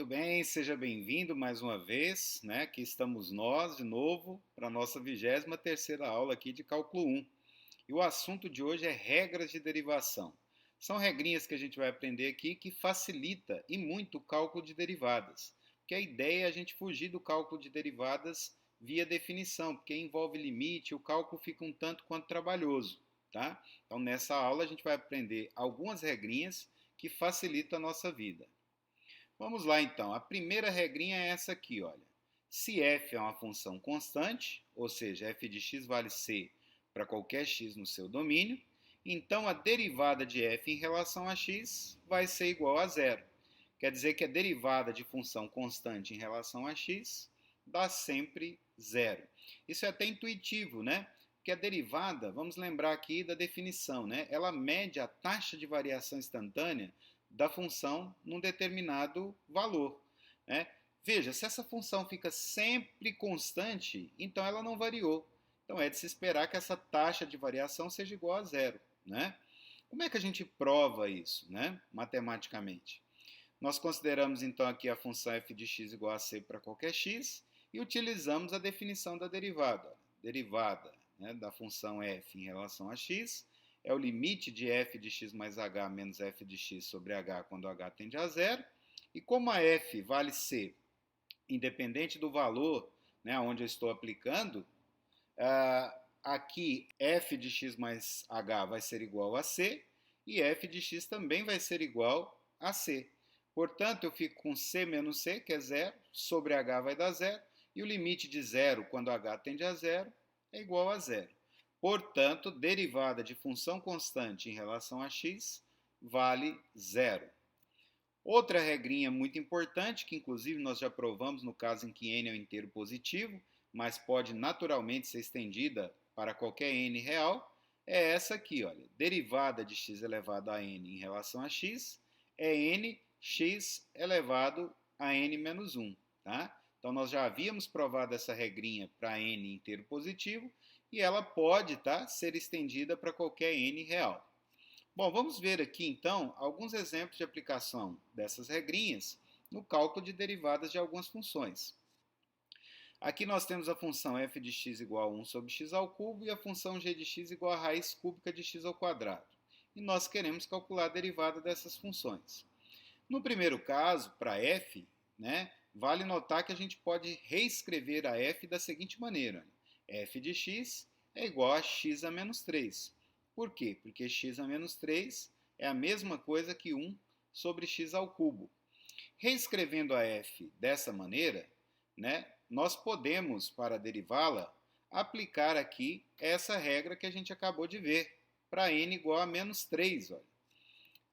Muito bem, seja bem-vindo mais uma vez, né? Aqui estamos nós de novo para a nossa 23ª aula aqui de Cálculo 1. E o assunto de hoje é regras de derivação. São regrinhas que a gente vai aprender aqui que facilita e muito o cálculo de derivadas. Porque a ideia é a gente fugir do cálculo de derivadas via definição, porque envolve limite, o cálculo fica um tanto quanto trabalhoso, tá? Então nessa aula a gente vai aprender algumas regrinhas que facilitam a nossa vida. Vamos lá então. A primeira regrinha é essa aqui, olha. Se f é uma função constante, ou seja, f de x vale c para qualquer x no seu domínio, então a derivada de f em relação a x vai ser igual a zero. Quer dizer que a derivada de função constante em relação a x dá sempre zero. Isso é até intuitivo, né? Porque a derivada, vamos lembrar aqui da definição, né? Ela mede a taxa de variação instantânea da função num determinado valor, né? Veja, se essa função fica sempre constante, então ela não variou. Então é de se esperar que essa taxa de variação seja igual a zero, né? Como é que a gente prova isso, né? Matematicamente? Nós consideramos então aqui a função f de x igual a c para qualquer x e utilizamos a definição da derivada. Derivada, né, da função f em relação a x é o limite de f de x mais h menos f de x sobre h quando h tende a zero. E como a f vale c, independente do valor, né, onde eu estou aplicando, aqui f de x mais h vai ser igual a c e f de x também vai ser igual a c. Portanto, eu fico com c menos c, que é zero, sobre h vai dar zero, e o limite de zero quando h tende a zero é igual a zero. Portanto, derivada de função constante em relação a x vale zero. Outra regrinha muito importante, que inclusive nós já provamos no caso em que n é um inteiro positivo, mas pode naturalmente ser estendida para qualquer n real, é essa aqui, olha. Derivada de x elevado a n em relação a x é n x elevado a n menos 1, tá? Então, nós já havíamos provado essa regrinha para n inteiro positivo e ela pode, tá, ser estendida para qualquer n real. Bom, vamos ver aqui, então, alguns exemplos de aplicação dessas regrinhas no cálculo de derivadas de algumas funções. Aqui nós temos a função f de x igual a 1 sobre x ao cubo e a função g de x igual a raiz cúbica de x ao quadrado. E nós queremos calcular a derivada dessas funções. No primeiro caso, para f, né, vale notar que a gente pode reescrever a f da seguinte maneira. F de x é igual a x a menos 3. Por quê? Porque x a menos 3 é a mesma coisa que 1 sobre x ao cubo. Reescrevendo a f dessa maneira, né, nós podemos, para derivá-la, aplicar aqui essa regra que a gente acabou de ver, para n igual a menos 3. Olha.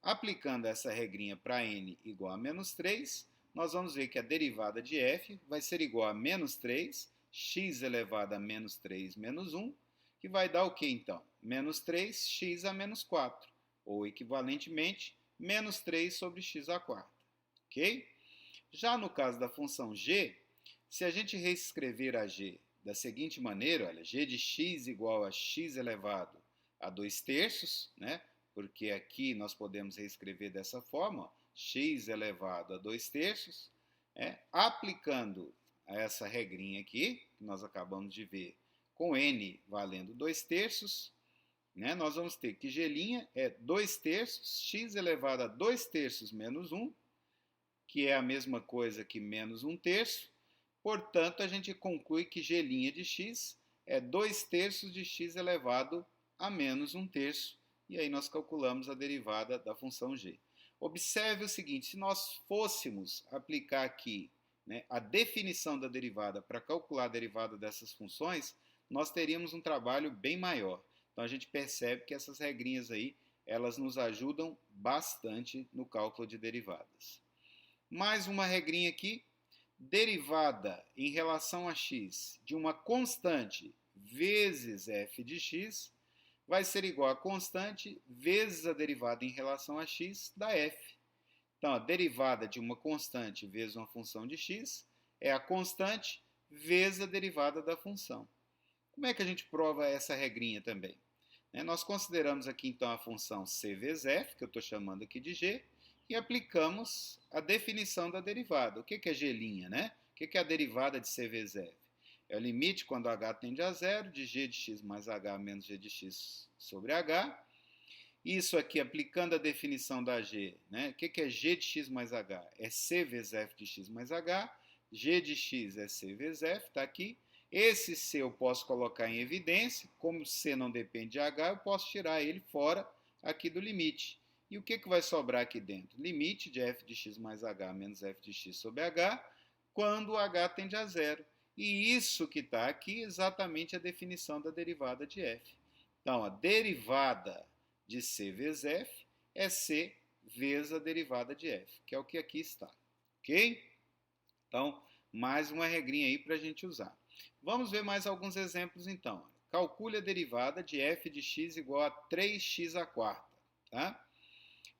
Aplicando essa regrinha para n igual a menos 3, nós vamos ver que a derivada de f vai ser igual a menos 3, x elevado a menos 3 menos 1, que vai dar o que então? Menos 3x a menos 4, ou equivalentemente, menos 3 sobre x à quarta. Ok? Já no caso da função g, se a gente reescrever a g da seguinte maneira, olha, g de x igual a x elevado a 2 terços, né? Porque aqui nós podemos reescrever dessa forma, ó, x elevado a 2 terços, aplicando essa regrinha aqui, que nós acabamos de ver, com n valendo 2 terços, né, nós vamos ter que g' é 2 terços, x elevado a 2 terços menos 1, que é a mesma coisa que menos 1 terço. Portanto, a gente conclui que g' de x é 2 terços de x elevado a menos 1 terço. E aí nós calculamos a derivada da função g. Observe o seguinte, se nós fôssemos aplicar aqui, né, a definição da derivada para calcular a derivada dessas funções, nós teríamos um trabalho bem maior. Então a gente percebe que essas regrinhas aí, elas nos ajudam bastante no cálculo de derivadas. Mais uma regrinha aqui, derivada em relação a x de uma constante vezes f de x vai ser igual a constante vezes a derivada em relação a x da f. Então, a derivada de uma constante vezes uma função de x é a constante vezes a derivada da função. Como é que a gente prova essa regrinha também? Nós consideramos aqui, então, a função c vezes f, que eu estou chamando aqui de g, e aplicamos a definição da derivada. O que é g', né? O que é a derivada de c vezes f? É o limite quando h tende a zero de g de x mais h menos g de x sobre h. Isso aqui, aplicando a definição da g, né? O que é g de x mais h? É c vezes f de x mais h. G de x é c vezes f, está aqui. Esse c eu posso colocar em evidência. Como c não depende de h, eu posso tirar ele fora aqui do limite. E o que vai sobrar aqui dentro? Limite de f de x mais h menos f de x sobre h, quando h tende a zero. E isso que está aqui, exatamente a definição da derivada de f. Então, a derivada de c vezes f é c vezes a derivada de f, que é o que aqui está. Ok? Então, mais uma regrinha aí para a gente usar. Vamos ver mais alguns exemplos então. Calcule a derivada de f de x igual a 3x à quarta. Tá?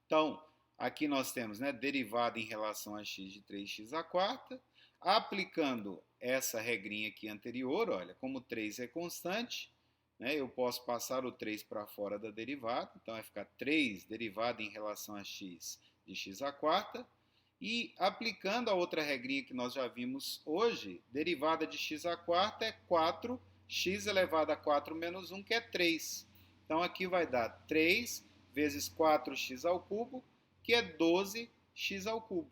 Então, aqui nós temos, né, derivada em relação a x de 3x à quarta. Aplicando essa regrinha aqui anterior, olha, como 3 é constante, né, eu posso passar o 3 para fora da derivada. Então, vai ficar 3 derivada em relação a x de x à quarta. E aplicando a outra regrinha que nós já vimos hoje, derivada de x à quarta é 4x elevado a 4 menos 1, que é 3. Então, aqui vai dar 3 vezes 4x ao cubo, que é 12x ao cubo.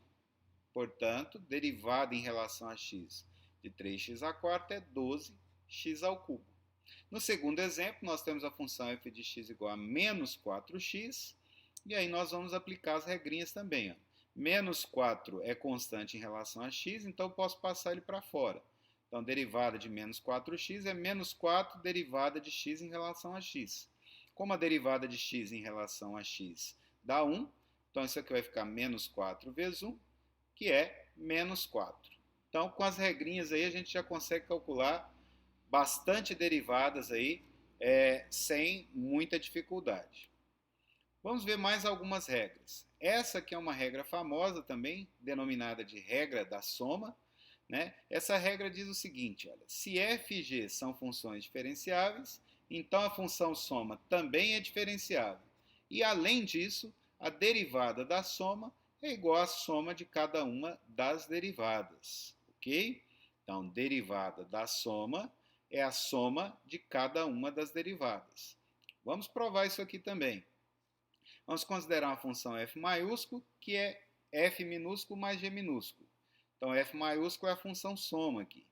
Portanto, derivada em relação a x de 3x à quarta é 12x ao cubo. No segundo exemplo, nós temos a função f de x igual a menos 4x, e aí nós vamos aplicar as regrinhas também. Ó. Menos 4 é constante em relação a x, então eu posso passar ele para fora. Então, derivada de menos 4x é menos 4 derivada de x em relação a x. Como a derivada de x em relação a x dá 1, então isso aqui vai ficar menos 4 vezes 1, que é menos 4. Então, com as regrinhas aí, a gente já consegue calcular bastante derivadas aí, sem muita dificuldade. Vamos ver mais algumas regras. Essa aqui é uma regra famosa também, denominada de regra da soma. Né? Essa regra diz o seguinte, olha, se f e g são funções diferenciáveis, então a função soma também é diferenciável. E além disso, a derivada da soma é igual à soma de cada uma das derivadas, ok? Então, derivada da soma é a soma de cada uma das derivadas. Vamos provar isso aqui também. Vamos considerar uma função f maiúsculo, que é f minúsculo mais g minúsculo. Então, f maiúsculo é a função soma aqui.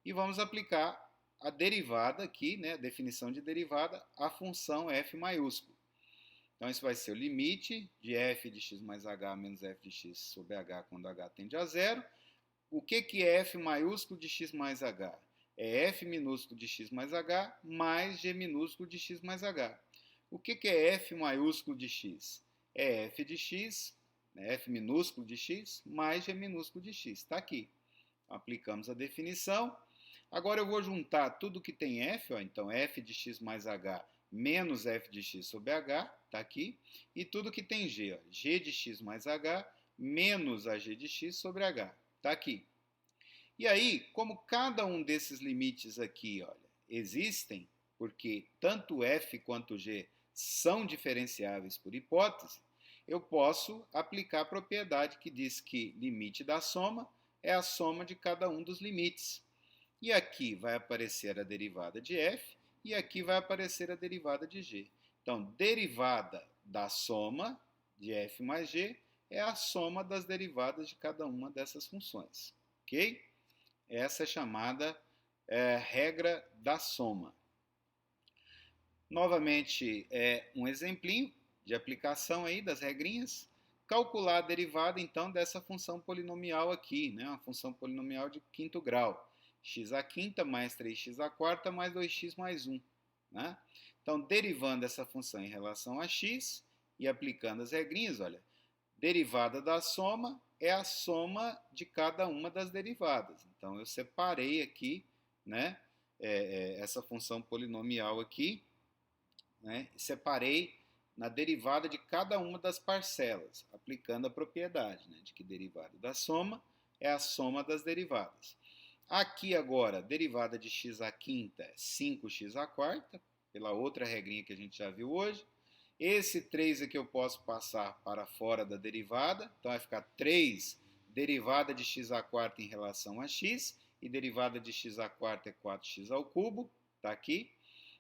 E vamos aplicar a derivada aqui, né, a definição de derivada, à função f maiúsculo. Então, isso vai ser o limite de f de x mais h menos f de x sobre h quando h tende a zero. O que é f maiúsculo de x mais h? É f minúsculo de x mais h mais g minúsculo de x mais h. O que é f maiúsculo de x? É f de x, f minúsculo de x, mais g minúsculo de x. Está aqui. Aplicamos a definição. Agora eu vou juntar tudo que tem f, ó, então f de x mais h menos f de x sobre h, está aqui, e tudo que tem g, ó, g de x mais h menos a g de x sobre h, está aqui. E aí, como cada um desses limites aqui, olha, existem, porque tanto f quanto g são diferenciáveis por hipótese, eu posso aplicar a propriedade que diz que limite da soma é a soma de cada um dos limites. E aqui vai aparecer a derivada de f, e aqui vai aparecer a derivada de g. Então, derivada da soma de f mais g é a soma das derivadas de cada uma dessas funções. Ok? Essa é chamada regra da soma. Novamente, um exemplinho de aplicação aí das regrinhas. Calcular a derivada, então, dessa função polinomial aqui, né? Uma função polinomial de quinto grau. X à quinta mais 3x à quarta mais 2x mais 1. Né? Então, derivando essa função em relação a x e aplicando as regrinhas, olha, derivada da soma é a soma de cada uma das derivadas. Então, eu separei aqui, né, essa função polinomial aqui, né, separei na derivada de cada uma das parcelas, aplicando a propriedade, né, de que derivada da soma é a soma das derivadas. Aqui agora, derivada de x à quinta é 5x à quarta, pela outra regrinha que a gente já viu hoje. Esse 3 aqui eu posso passar para fora da derivada, então vai ficar 3 derivada de x à quarta em relação a x, e derivada de x à quarta é 4x ao cubo, está aqui.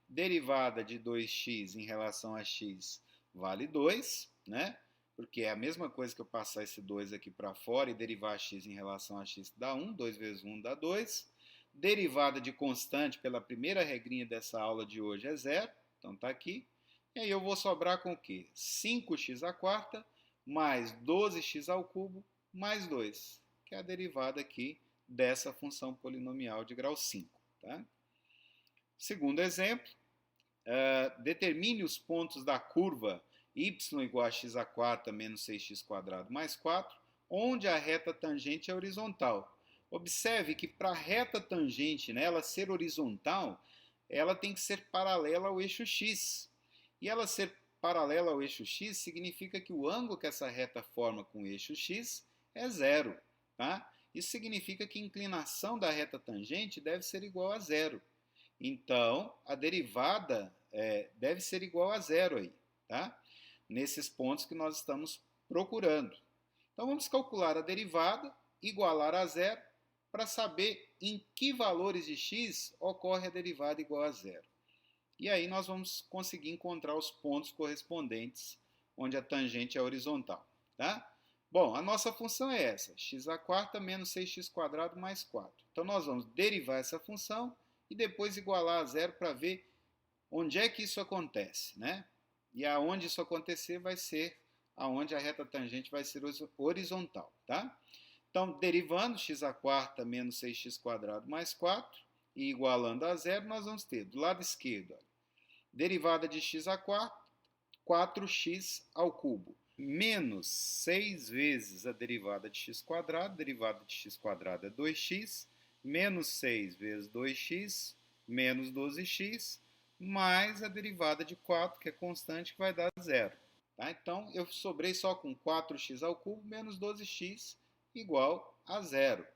Derivada de 2x em relação a x vale 2, né? Porque é a mesma coisa que eu passar esse 2 aqui para fora e derivar x em relação a x dá 1, 2 vezes 1 dá 2. Derivada de constante pela primeira regrinha dessa aula de hoje é 0, então está aqui. E aí eu vou sobrar com o quê? 5x à quarta mais 12x ao cubo mais 2, que é a derivada aqui dessa função polinomial de grau 5. Tá? Segundo exemplo, determine os pontos da curva y igual a x à quarta menos 6x quadrado mais 4, onde a reta tangente é horizontal. Observe que para a reta tangente, né, ela ser horizontal, ela tem que ser paralela ao eixo x. E ela ser paralela ao eixo x significa que o ângulo que essa reta forma com o eixo x é zero. Tá? Isso significa que a inclinação da reta tangente deve ser igual a zero. Então, a derivada deve ser igual a zero aí, tá? Nesses pontos que nós estamos procurando. Então, vamos calcular a derivada, igualar a zero, para saber em que valores de x ocorre a derivada igual a zero. E aí nós vamos conseguir encontrar os pontos correspondentes onde a tangente é horizontal, tá? Bom, a nossa função é essa, x à quarta menos 6x quadrado mais 4. Então, nós vamos derivar essa função e depois igualar a zero para ver onde é que isso acontece, né? E aonde isso acontecer vai ser aonde a reta tangente vai ser horizontal, tá? Então, derivando x à quarta menos 6x quadrado mais 4 e igualando a zero, nós vamos ter do lado esquerdo, olha, derivada de x à quarta, 4x ao cubo, menos 6 vezes a derivada de x quadrado, derivada de x quadrado é 2x, menos 6 vezes 2x, menos 12x, mais a derivada de 4, que é constante, que vai dar zero. Tá? Então, eu sobrei só com 4x ao cubo menos 12x igual a zero.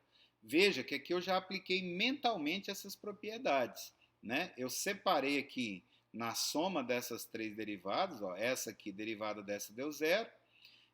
Veja que aqui eu já apliquei mentalmente essas propriedades. Né? Eu separei aqui na soma dessas três derivadas, ó, essa aqui, derivada dessa deu zero.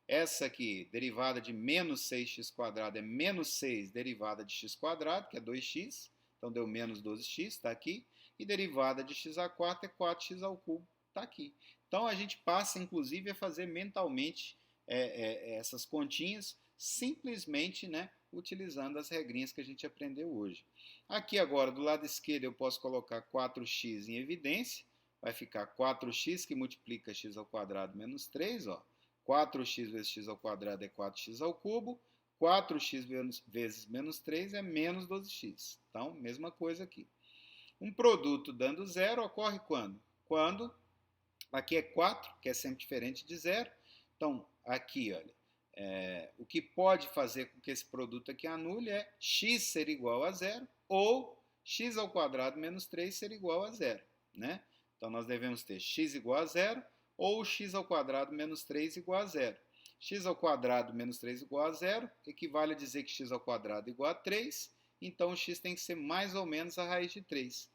Essa aqui, derivada de menos 6x quadrado, é menos 6 derivada de x quadrado, que é 2x. Então, deu menos 12x, está aqui. E derivada de x à quarta é 4x ao cubo, está aqui. Então, a gente passa, inclusive, a fazer mentalmente essas continhas, simplesmente, né, utilizando as regrinhas que a gente aprendeu hoje. Aqui agora, do lado esquerdo, eu posso colocar 4x em evidência. Vai ficar 4x que multiplica x ao quadrado menos 3, ó. 4x vezes x ao quadrado é 4x ao cubo. 4x vezes menos 3 é menos 12x. Então, mesma coisa aqui. Um produto dando zero ocorre quando? Quando aqui é 4, que é sempre diferente de zero. Então, aqui, olha, o que pode fazer com que esse produto aqui anule é x ser igual a zero ou x ao quadrado menos 3 ser igual a zero. Né? Então, nós devemos ter x igual a zero ou x ao quadrado menos 3 igual a zero. X ao quadrado menos 3 igual a zero equivale a dizer que x ao quadrado é igual a 3, então o x tem que ser mais ou menos a raiz de 3.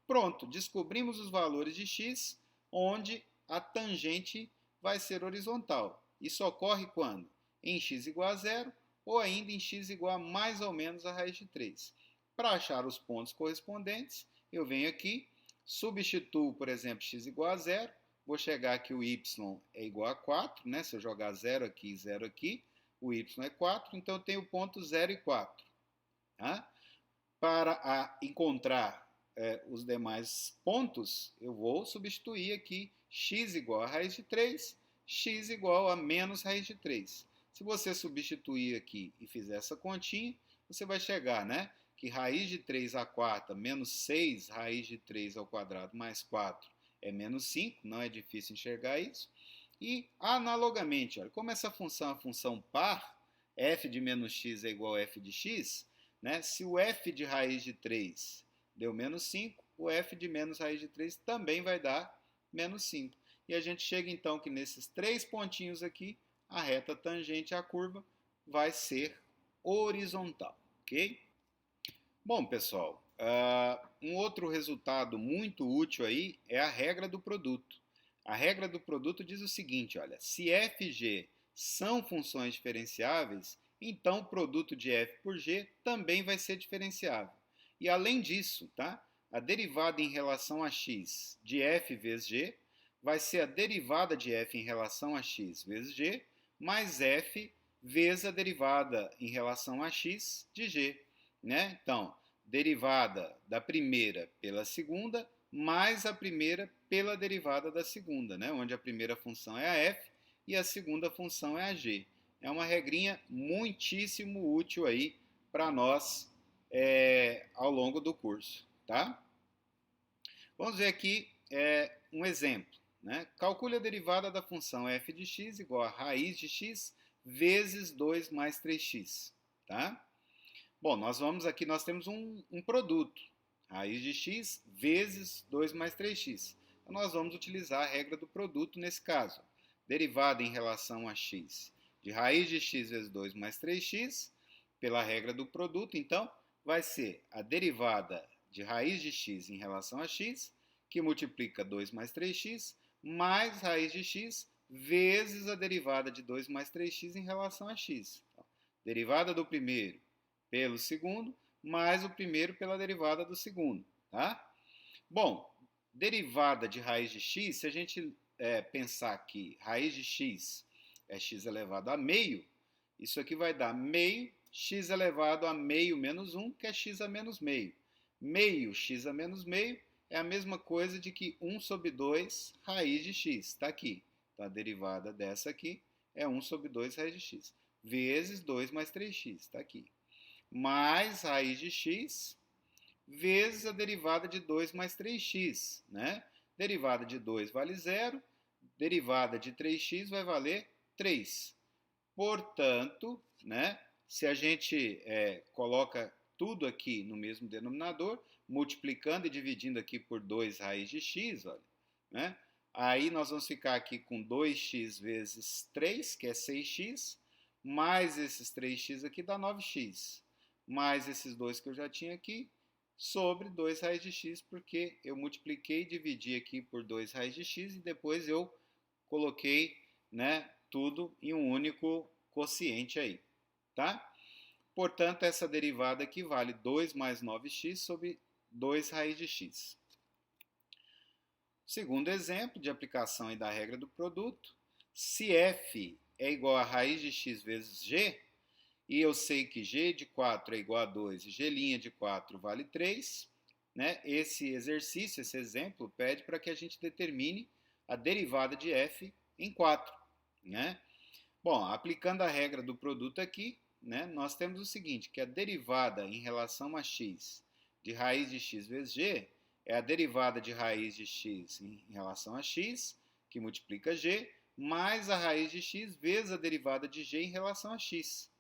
Pronto, descobrimos os valores de x, onde a tangente vai ser horizontal. Isso ocorre quando? Em x igual a zero ou ainda em x igual a mais ou menos a raiz de 3. Para achar os pontos correspondentes, eu venho aqui, substituo, por exemplo, x igual a zero, vou chegar que o y é igual a 4, né? Se eu jogar 0 aqui e 0 aqui, o y é 4, então eu tenho o ponto 0 e 4. Tá? Para encontrar os demais pontos, eu vou substituir aqui x igual a raiz de 3, x igual a menos raiz de 3. Se você substituir aqui e fizer essa continha, você vai chegar, né? Que raiz de 3 à quarta menos 6 raiz de 3 ao quadrado mais 4 é menos 5, não é difícil enxergar isso. E, analogamente, olha, como essa função é uma função par, f de menos x é igual a f de x, né? Se o f de raiz de 3 deu menos 5, o f de menos raiz de 3 também vai dar menos 5. E a gente chega então que nesses três pontinhos aqui, a reta tangente à curva vai ser horizontal, ok? Bom, pessoal, um outro resultado muito útil aí é a regra do produto. A regra do produto diz o seguinte, olha, se f e g são funções diferenciáveis, então o produto de f por g também vai ser diferenciável. E além disso, tá? A derivada em relação a x de f vezes g vai ser a derivada de f em relação a x vezes g, mais f vezes a derivada em relação a x de g. Né? Então, derivada da primeira pela segunda, mais a primeira pela derivada da segunda, né? Onde a primeira função é a f e a segunda função é a g. É uma regrinha muitíssimo útil aí para nós ao longo do curso, tá? Vamos ver aqui um exemplo. Né? Calcule a derivada da função f de x igual a raiz de x vezes 2 mais 3x. Tá? Bom, nós temos um produto, raiz de x vezes 2 mais 3x. Então, nós vamos utilizar a regra do produto nesse caso. Derivada em relação a x de raiz de x vezes 2 mais 3x, pela regra do produto, então, vai ser a derivada de raiz de x em relação a x, que multiplica 2 mais 3x, mais raiz de x vezes a derivada de 2 mais 3x em relação a x. Então, derivada do primeiro pelo segundo, mais o primeiro pela derivada do segundo. Tá? Bom, derivada de raiz de x, se a gente pensar que raiz de x é x elevado a meio, isso aqui vai dar meio x elevado a meio menos 1, que é x a menos meio. Meio x a menos meio é a mesma coisa de que 1 sobre 2 raiz de x. Está aqui. Então, a derivada dessa aqui é 1 sobre 2 raiz de x. Vezes 2 mais 3x. Está aqui. Mais raiz de x vezes a derivada de 2 mais 3x. Né? Derivada de 2 vale 0. Derivada de 3x vai valer 3. Portanto, né, se a gente coloca tudo aqui no mesmo denominador, multiplicando e dividindo aqui por 2 raiz de x, olha, né, aí nós vamos ficar aqui com 2x vezes 3, que é 6x, mais esses 3x aqui dá 9x, mais esses 2 que eu já tinha aqui, sobre 2 raiz de x, porque eu multipliquei e dividi aqui por 2 raiz de x e depois eu coloquei, né, tudo em um único quociente aí, tá? Portanto, essa derivada aqui vale 2 mais 9x sobre 2 raiz de x. Segundo exemplo de aplicação aí da regra do produto, se f é igual a raiz de x vezes g, e eu sei que g de 4 é igual a 2 e g' de 4 vale 3, né? Esse exercício, esse exemplo, pede para que a gente determine a derivada de f em 4, né? Bom, aplicando a regra do produto aqui, né, nós temos o seguinte, que a derivada em relação a x de raiz de x vezes g é a derivada de raiz de x em relação a x, que multiplica g, mais a raiz de x vezes a derivada de g em relação a x.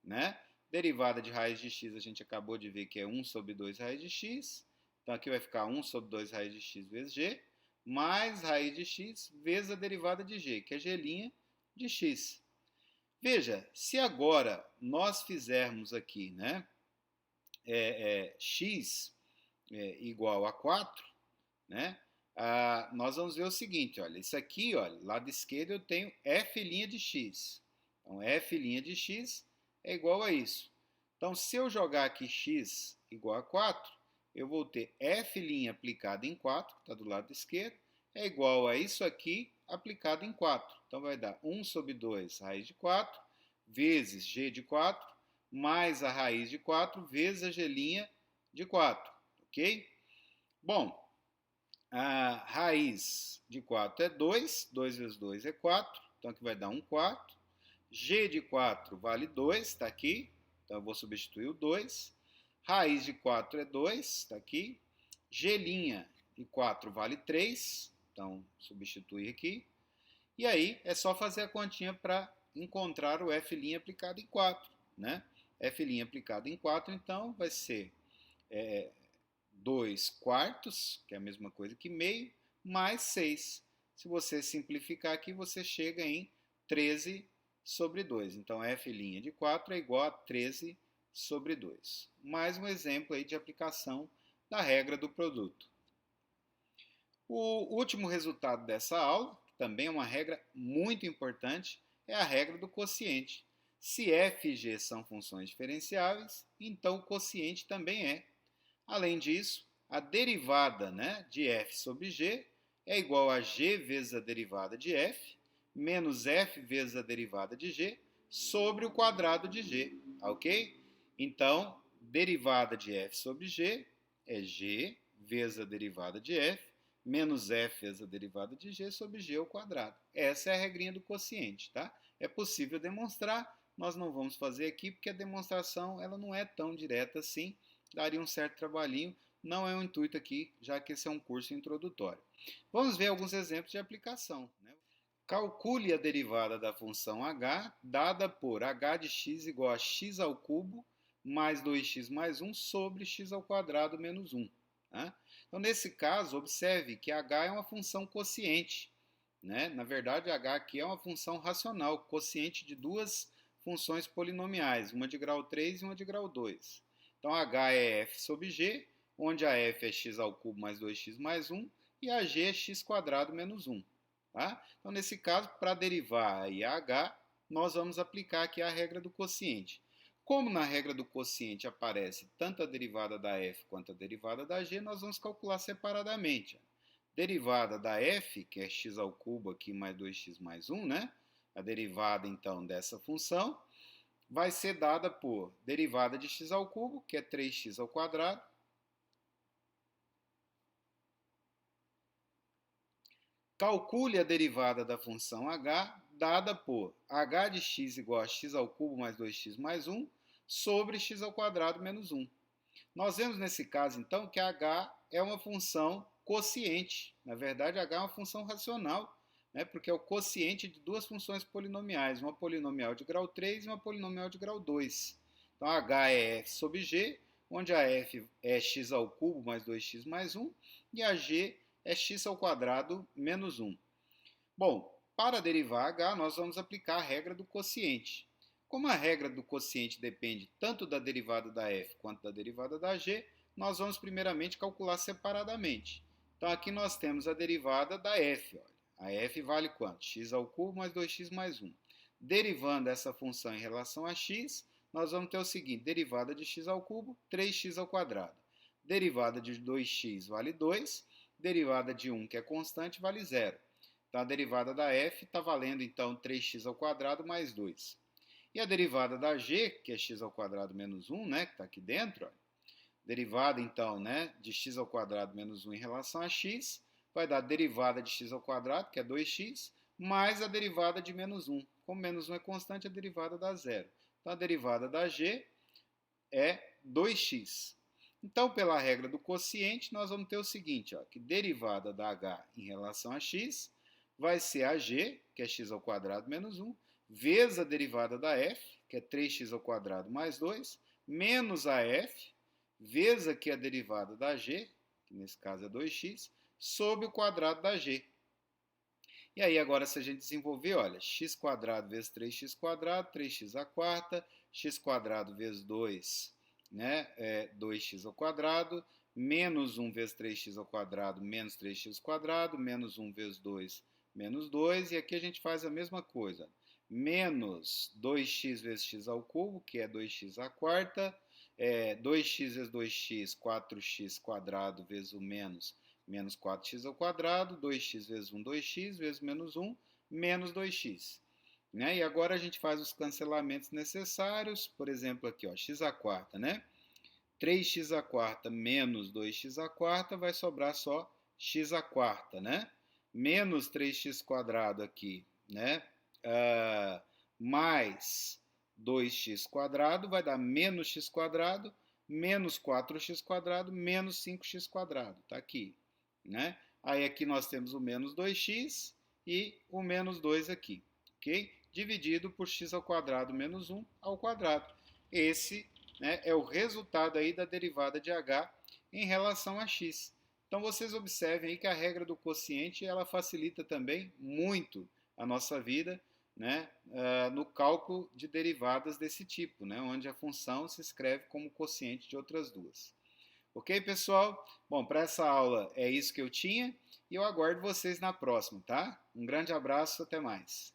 Né? Derivada de raiz de x a gente acabou de ver que é 1 sobre 2 raiz de x, então aqui vai ficar 1 sobre 2 raiz de x vezes g, mais raiz de x vezes a derivada de g, que é g' de x. Veja, se agora nós fizermos aqui, né, x igual a 4, né, nós vamos ver o seguinte, olha, isso aqui, olha, lado esquerdo eu tenho f' de x. Então, f' de x é igual a isso. Então, se eu jogar aqui x igual a 4, eu vou ter f' aplicado em 4, que está do lado esquerdo, é igual a isso aqui aplicado em 4. Então, vai dar 1 sobre 2 raiz de 4, vezes g de 4, mais a raiz de 4, vezes a g' de 4. Ok? Bom, a raiz de 4 é 2, 2 vezes 2 é 4, então aqui vai dar 1 quarto. G de 4 vale 2, está aqui, então eu vou substituir o 2. Raiz de 4 é 2, está aqui. G' de 4 vale 3, então substituir aqui. E aí é só fazer a continha para encontrar o f' aplicado em 4. Né? F' aplicado em 4, então, vai ser 2 quartos, que é a mesma coisa que meio, mais 6. Se você simplificar aqui, você chega em 13 sobre 2. Então, f' de 4 é igual a 13 sobre 2. Mais um exemplo aí de aplicação da regra do produto. O último resultado dessa aula, que também é uma regra muito importante, é a regra do quociente. Se f e g são funções diferenciáveis, então o quociente também é. Além disso, a derivada, né, de f sobre g é igual a g vezes a derivada de f, menos f vezes a derivada de g, sobre o quadrado de g, ok? Então, derivada de f sobre g é g vezes a derivada de f, menos f vezes a derivada de g sobre g ao quadrado. Essa é a regrinha do quociente, tá? É possível demonstrar, nós não vamos fazer aqui porque a demonstração ela não é tão direta assim, daria um certo trabalhinho, não é o intuito aqui, já que esse é um curso introdutório. Vamos ver alguns exemplos de aplicação, né? Calcule a derivada da função h dada por h de x igual a x ao cubo mais 2x mais 1 sobre x ao quadrado menos 1. Né? Então, nesse caso, observe que h é uma função quociente. Né? Na verdade, h aqui é uma função racional, quociente de duas funções polinomiais, uma de grau 3 e uma de grau 2. Então, h é f sobre g, onde a f é x ao cubo mais 2x mais 1 e a g é x quadrado menos 1. Tá? Então, nesse caso, para derivar aí a h, nós vamos aplicar aqui a regra do quociente. Como na regra do quociente aparece tanto a derivada da f quanto a derivada da g, nós vamos calcular separadamente. Derivada da f, que é x ao cubo aqui mais 2x mais 1, né? A derivada, então, dessa função vai ser dada por derivada de x ao cubo, que é 3x ao quadrado, calcule a derivada da função h dada por h de x igual a x ao cubo mais 2x mais 1 sobre x ao quadrado menos 1. Nós vemos nesse caso, então, que h é uma função quociente. Na verdade, h é uma função racional, né, porque é o quociente de duas funções polinomiais, uma polinomial de grau 3 e uma polinomial de grau 2. Então, h é f sobre g, onde a f é x ao cubo mais 2x mais 1 e a g é x ao quadrado menos 1. Bom, para derivar h, nós vamos aplicar a regra do quociente. Como a regra do quociente depende tanto da derivada da f quanto da derivada da g, nós vamos primeiramente calcular separadamente. Então, aqui nós temos a derivada da f. Olha. A f vale quanto? X ao cubo mais 2x mais 1. Derivando essa função em relação a x, nós vamos ter o seguinte, derivada de x ao cubo, 3x ao quadrado. Derivada de 2x vale 2, derivada de 1, que é constante, vale 0. Então, a derivada da f está valendo, então, 3x ao quadrado mais 2. E a derivada da g, que é x ao quadrado menos 1, né, que está aqui dentro, ó, derivada, então, né, de x ao quadrado menos 1 em relação a x, vai dar a derivada de x ao quadrado, que é 2x, mais a derivada de menos 1. Como menos 1 é constante, a derivada dá 0. Então, a derivada da g é 2x. Então, pela regra do quociente, nós vamos ter o seguinte, ó, que derivada da h em relação a x vai ser a g, que é x ao quadrado menos 1, vezes a derivada da f, que é 3x ao quadrado mais 2, menos a f, vezes aqui a derivada da g, que nesse caso é 2x, sobre o quadrado da g. E aí agora se a gente desenvolver, olha, x quadrado vezes 3x quadrado, 3x à quarta, x quadrado vezes 2, né, é 2x ao quadrado, menos 1 vezes 3x ao quadrado, menos 3x quadrado, menos 1 vezes 2, menos 2, e aqui a gente faz a mesma coisa. Menos 2x vezes x ao cubo, que é 2x à quarta, 2x vezes 2x, 4x quadrado vezes o menos 4x ao quadrado, 2x vezes 1, 2x, vezes menos 1, menos 2x. Né? E agora a gente faz os cancelamentos necessários, por exemplo, aqui, ó, x à quarta, né? 3x à quarta menos 2x à quarta vai sobrar só x à quarta, né? Menos 3x quadrado aqui, né? Mais 2x quadrado vai dar menos x quadrado, menos 4x quadrado, menos 5x quadrado. Tá aqui, né? Aí aqui nós temos o menos 2x e o menos 2 aqui, ok? Dividido por x ao quadrado menos 1 ao quadrado. Esse, né, é o resultado aí da derivada de h em relação a x. Então vocês observem aí que a regra do quociente ela facilita também muito a nossa vida, né, no cálculo de derivadas desse tipo, né, onde a função se escreve como quociente de outras duas. Ok, pessoal? Bom, para essa aula é isso que eu tinha e eu aguardo vocês na próxima, tá? Um grande abraço, até mais.